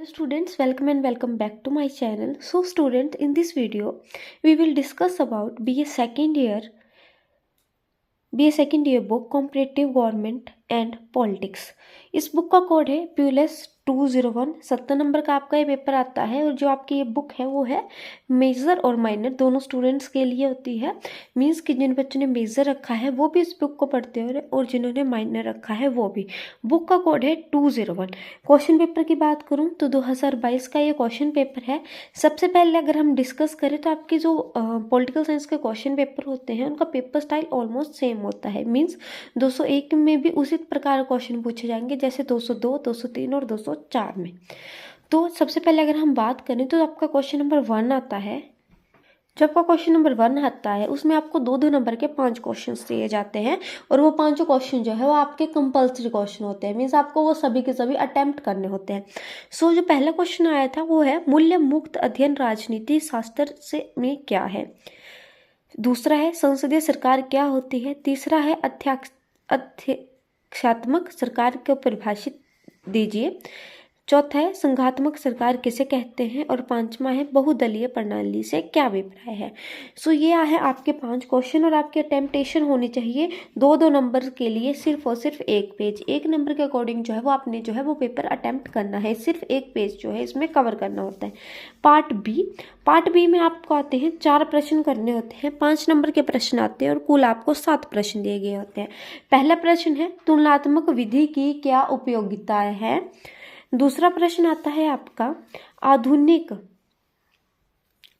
Hello students, welcome and welcome back to my channel. So students, in this video we will discuss about BA second year book comparative government and politics. इस book का code है PULS 201। 70 number का आपका ये paper आता है और जो आपकी ये बुक है वो है मेजर और माइनर दोनों स्टूडेंट्स के लिए होती है। मीन्स कि जिन बच्चों ने मेजर रखा है वो भी इस बुक को पढ़ते हैं और जिन्होंने माइनर रखा है वो भी। बुक का कोड है 201। क्वेश्चन पेपर की बात करूँ तो 2022 का ये क्वेश्चन पेपर है। सबसे पहले अगर हम डिस्कस करें तो आपके जो पॉलिटिकल साइंस के क्वेश्चन पेपर होते हैं उनका पेपर स्टाइल ऑलमोस्ट सेम होता है। मीन्स 201 में भी उसी प्रकार क्वेश्चन पूछे जाएंगे जैसे 202, 203 और 204 में। तो सबसे पहले अगर हम बात करें तो आपका क्वेश्चन नंबर 1 आता है। जब आपका क्वेश्चन नंबर 1 आता है उसमें आपको 2-2 नंबर के 5 क्वेश्चन दिए जाते हैं और वो 5 क्वेश्चन जो है वो आपके कंपल्सरी क्वेश्चन होते हैं। मीन्स आपको वो सभी के सभी अटेम्प्ट करने होते हैं। सो जो पहला क्वेश्चन आया था वो है मूल्य मुक्त अध्ययन राजनीति शास्त्र से में क्या है। दूसरा है संसदीय सरकार क्या होती है। तीसरा है अध्यक्षात्मक सरकार को परिभाषित दीजिए। चौथा है संघात्मक सरकार किसे कहते हैं और पांचवा है बहुदलीय प्रणाली से क्या अभिप्राय है। सो ये है आपके 5 क्वेश्चन और आपके अटेम्प्टेशन होनी चाहिए 2-2 नंबर के लिए सिर्फ और सिर्फ 1 पेज। 1 नंबर के अकॉर्डिंग जो है वो आपने जो है वो पेपर अटेम्प्ट करना है। सिर्फ 1 पेज जो है इसमें कवर करना होता है। पार्ट बी में आपको आते हैं 4 प्रश्न करने होते हैं। 5 नंबर के प्रश्न आते हैं और कुल आपको 7 प्रश्न दिए गए होते हैं। पहला प्रश्न है तुलनात्मक विधि की क्या उपयोगिता है। दूसरा प्रश्न आता है आपका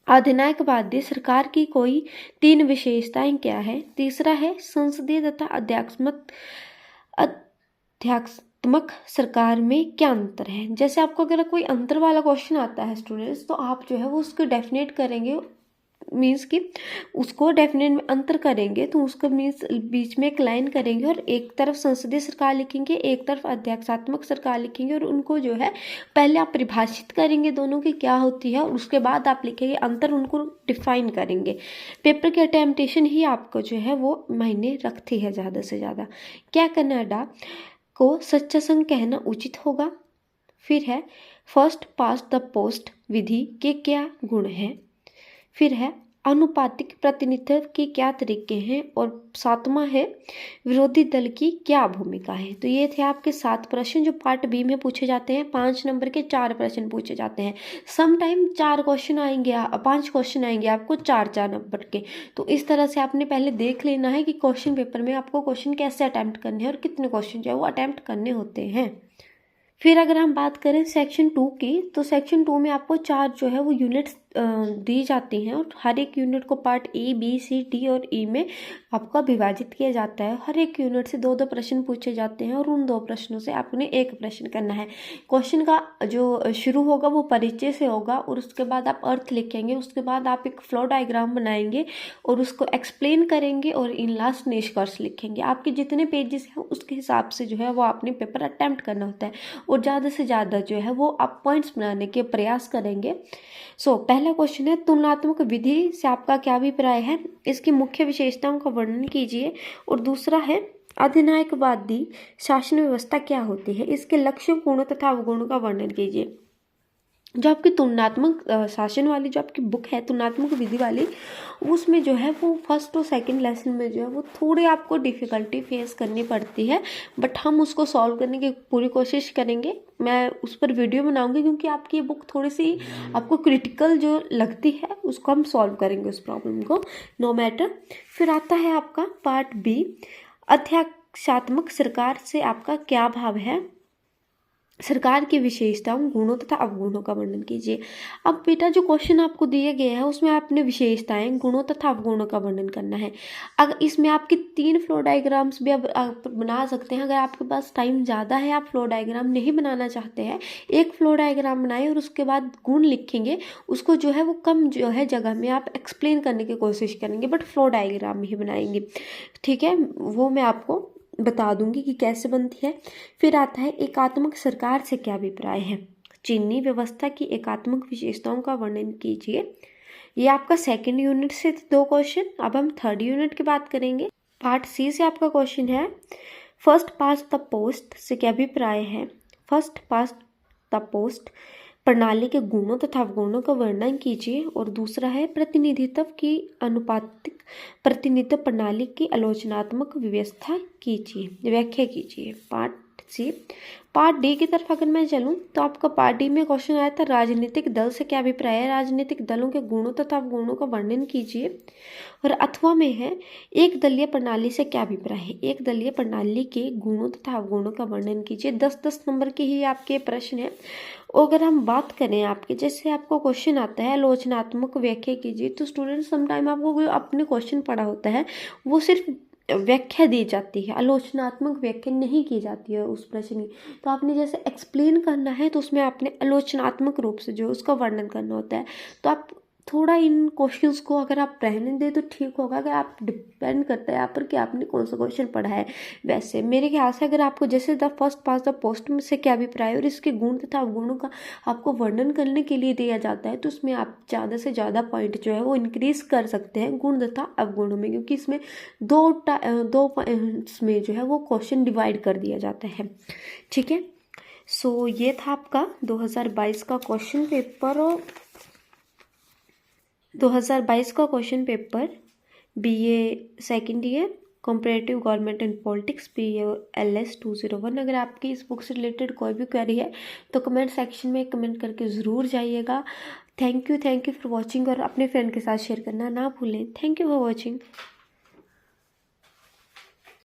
अधिनायकवादी सरकार की कोई 3 विशेषताएं क्या है। तीसरा है संसदीय तथा अध्यात्मक सरकार में क्या अंतर है। जैसे आपको अगर कोई अंतर वाला क्वेश्चन आता है स्टूडेंट्स तो आप जो है वो उसको डेफिनेट करेंगे। मीन्स कि उसको डेफिनेट में अंतर करेंगे तो उसको मीन्स बीच में एक लाइन करेंगे और एक तरफ संसदीय सरकार लिखेंगे, एक तरफ अध्यक्षात्मक सरकार लिखेंगे और उनको जो है पहले आप परिभाषित करेंगे दोनों की क्या होती है और उसके बाद आप लिखेंगे अंतर, उनको डिफाइन करेंगे। पेपर की अटेम्प्टेशन ही आपको जो है वो मायने रखती है ज़्यादा से ज़्यादा। क्या कनाडा को सच्चा संघ कहना उचित होगा। फिर है फर्स्ट पास्ट द पोस्ट विधि के क्या गुण हैं। फिर है अनुपातिक प्रतिनिधित्व के क्या तरीके हैं और 7वां है विरोधी दल की क्या भूमिका है। तो ये थे आपके 7 प्रश्न जो पार्ट बी में पूछे जाते हैं। 5 नंबर के 4 प्रश्न पूछे जाते हैं। सम टाइम 4 क्वेश्चन आएंगे, 5 क्वेश्चन आएंगे आपको 4-4 नंबर के। तो इस तरह से आपने पहले देख लेना है कि क्वेश्चन पेपर में आपको क्वेश्चन कैसे अटैम्प्ट करने हैं और कितने क्वेश्चन जो है वो अटैम्प्ट करने होते हैं। फिर अगर हम बात करें सेक्शन 2 की तो सेक्शन 2 में आपको 4 जो है वो यूनिट्स दी जाती हैं और हर एक यूनिट को part A, B, C, D और E में आपका विभाजित किया जाता है। हर एक यूनिट से 2-2 प्रश्न पूछे जाते हैं और उन 2 प्रश्नों से आपने एक प्रश्न करना है। क्वेश्चन का जो शुरू होगा वो परिचय से होगा और उसके बाद आप अर्थ लिखेंगे। उसके बाद आप एक फ्लो डायग्राम बनाएंगे और उसको एक्सप्लेन करेंगे और इन लास्ट निष्कर्ष लिखेंगे। आपके जितने पेजेस हैं उसके हिसाब से जो है वो आपने पेपर अटेम्प्ट करना होता है और ज़्यादा से ज़्यादा जो है वो आप पॉइंट्स बनाने के प्रयास करेंगे। सो पहला क्वेश्चन है तुलनात्मक विधि से आपका क्या अभिप्राय है, इसकी मुख्य विशेषताओं का वर्णन कीजिए। और दूसरा है अधिनायकवादी शासन व्यवस्था क्या होती है, इसके लक्ष्य, गुणों तथा अवगुणों का वर्णन कीजिए। जो आपकी तुलनात्मक शासन वाली जो आपकी बुक है तुलनात्मक विधि वाली, उसमें जो है वो फर्स्ट और सेकंड लेसन में जो है वो थोड़ी आपको डिफ़िकल्टी फेस करनी पड़ती है, बट हम उसको सॉल्व करने की पूरी कोशिश करेंगे। मैं उस पर वीडियो बनाऊंगी क्योंकि आपकी ये बुक थोड़ी सी आपको क्रिटिकल जो लगती है उसको हम सॉल्व करेंगे उस प्रॉब्लम को, नो मैटर। फिर आता है आपका पार्ट बी, अध्यक्षात्मक सरकार से आपका क्या भाव है, सरकार की विशेषताओं, गुणों तथा अवगुणों का वर्णन कीजिए। अब बेटा जो क्वेश्चन आपको दिए गए हैं उसमें आपने विशेषताएं, गुणों तथा अवगुणों का वर्णन करना है। अगर इसमें आपकी 3 फ्लो डायग्राम्स भी आप बना सकते हैं। अगर आपके पास टाइम ज़्यादा है, आप फ्लो डायग्राम नहीं बनाना चाहते हैं, एक फ्लो डायग्राम बनाए और उसके बाद गुण लिखेंगे। उसको जो है वो कम जो है जगह में आप एक्सप्लेन करने की कोशिश करेंगे, बट फ्लो डायग्राम ही बनाएंगे। ठीक है, वो मैं आपको बता दूंगी कि कैसे बनती है। फिर आता है एकात्मक सरकार से क्या अभिप्राय है, चीनी व्यवस्था की एकात्मक विशेषताओं का वर्णन कीजिए। ये आपका सेकंड यूनिट से 2 क्वेश्चन। अब हम थर्ड यूनिट की बात करेंगे। पार्ट सी से आपका क्वेश्चन है फर्स्ट पास्ट द पोस्ट से क्या अभिप्राय है। फर्स्ट पास्ट द पोस्ट प्रणाली के गुणों तथा अवगुणों का वर्णन कीजिए। और दूसरा है प्रतिनिधित्व की अनुपातिक प्रतिनिधित्व प्रणाली की आलोचनात्मक व्यवस्था कीजिए, व्याख्या कीजिए। पार्ट सी। पार्ट डी की तरफ अगर मैं चलूँ तो आपका पार्ट डी में क्वेश्चन आया था राजनीतिक दल से क्या अभिप्राय है, राजनीतिक दलों के गुणों तथा अवगुणों का वर्णन कीजिए। और अथवा में है एक दलीय प्रणाली से क्या अभिप्राय है, एक दलीय प्रणाली के गुणों तथा अवगुणों का वर्णन कीजिए। 10-10 नंबर के ही आपके प्रश्न है। अगर हम बात करें आपके, जैसे आपको क्वेश्चन आता है आलोचनात्मक व्याख्या कीजिए, तो स्टूडेंट समटाइम आपको कोई अपने क्वेश्चन पढ़ा होता है वो सिर्फ व्याख्या दी जाती है, आलोचनात्मक व्याख्या नहीं की जाती है उस प्रश्न की। तो आपने जैसे एक्सप्लेन करना है तो उसमें आपने आलोचनात्मक रूप से जो उसका वर्णन करना होता है। तो आप थोड़ा इन क्वेश्चंस को अगर आप रहने दें तो ठीक होगा। अगर आप डिपेंड करता है यहाँ पर कि आपने कौन सा क्वेश्चन पढ़ा है। वैसे मेरे ख्याल से अगर आपको जैसे the first pass the post में से क्या अभिप्राय है और इसके गुण तथा अवगुणों का आपको वर्णन करने के लिए दिया जाता है, तो उसमें आप ज़्यादा से ज़्यादा पॉइंट जो है वो इंक्रीज कर सकते हैं गुण तथा अवगुणों में, क्योंकि इसमें दो पॉइंट्स में जो है वो क्वेश्चन डिवाइड कर दिया जाता है। ठीक है, सो ये था आपका 2022 का क्वेश्चन पेपर। 2022 का question paper BA second year comparative government and politics PALS 201। अगर आपकी इस बुक से रिलेटेड कोई भी क्वेरी है तो कमेंट सेक्शन में कमेंट करके ज़रूर जाइएगा। थैंक यू फॉर वॉचिंग, और अपने फ्रेंड के साथ शेयर करना ना भूलें। Thank you for watching.